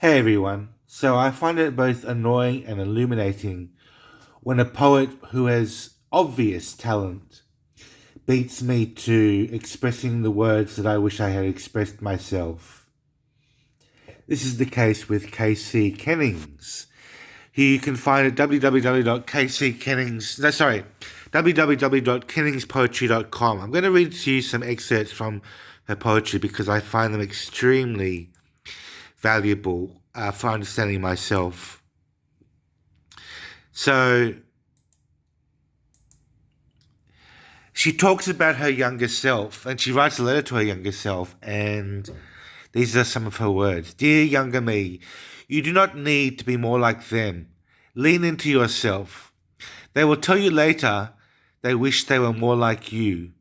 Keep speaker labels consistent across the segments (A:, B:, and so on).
A: Hey everyone. So I find it both annoying and illuminating when a poet who has obvious talent beats me to expressing the words that I wish I had expressed myself. This is the case with KC Kennings, who you can find at www.kckennings, no, sorry, www.kenningspoetry.com. I'm going to read to you some excerpts from her poetry because I find them extremely valuable for understanding myself. So she talks about her younger self and she writes a letter to her younger self, and these are some of her words. Dear younger me, you do not need to be more like them. Lean into yourself. They will tell you later they wish they were more like you.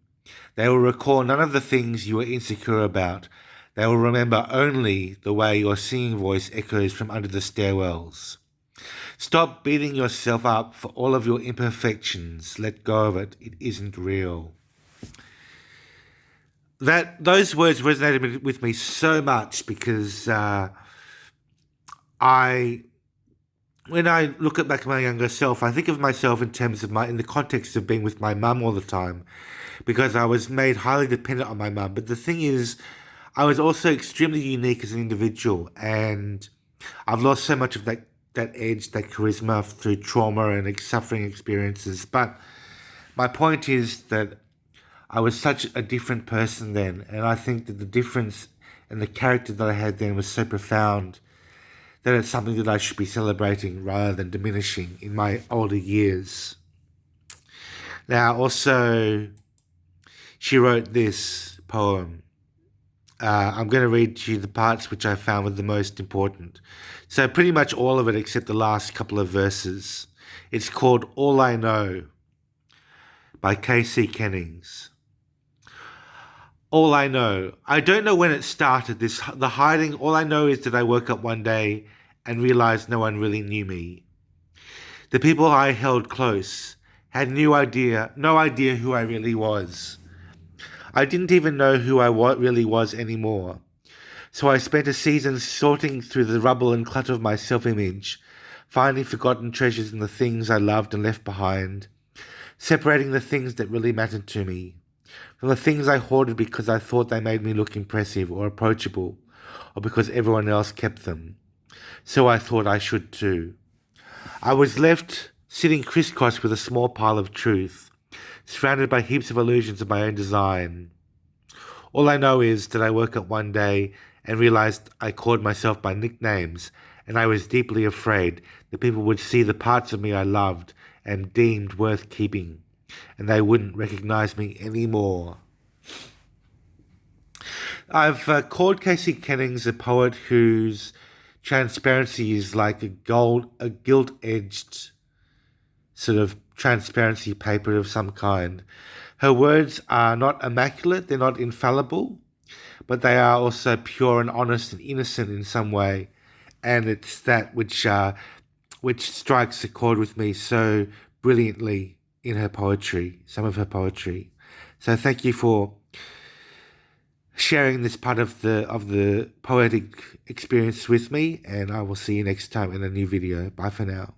A: They will recall none of the things you were insecure about. They will remember only the way your singing voice echoes from under the stairwells. Stop beating yourself up for all of your imperfections. Let go of it. It isn't real. Those words resonated with me so much because I, when I look back at my younger self, I think of myself in terms of in the context of being with my mum all the time, because I was made highly dependent on my mum. But the thing is, I was also extremely unique as an individual, and I've lost so much of that edge, that charisma through trauma and suffering experiences. But my point is that I was such a different person then, and I think that the difference and the character that I had then was so profound that it's something that I should be celebrating rather than diminishing in my older years. Now, also, she wrote this poem. I'm going to read to you the parts which I found were the most important. So pretty much all of it except the last couple of verses. It's called All I Know by KC Kennings. All I know. I don't know when it started, the hiding. All I know is that I woke up one day and realized no one really knew me. The people I held close had no idea who I really was. I didn't even know who I really was anymore. So I spent a season sorting through the rubble and clutter of my self-image, finding forgotten treasures in the things I loved and left behind, separating the things that really mattered to me from the things I hoarded because I thought they made me look impressive or approachable, or because everyone else kept them. So I thought I should too. I was left sitting crisscross with a small pile of truth, surrounded by heaps of illusions of my own design. All I know is that I woke up one day and realized I called myself by nicknames, and I was deeply afraid that people would see the parts of me I loved and deemed worth keeping, and they wouldn't recognize me anymore. I've called Casey Kennings a poet whose transparency is like a gilt-edged sort of transparency paper of some kind. Her words are not immaculate, they're not infallible, but they are also pure and honest and innocent in some way. And it's that which strikes a chord with me so brilliantly in her poetry, some of her poetry. So thank you for sharing this part of the poetic experience with me, and I will see you next time in a new video. Bye for now.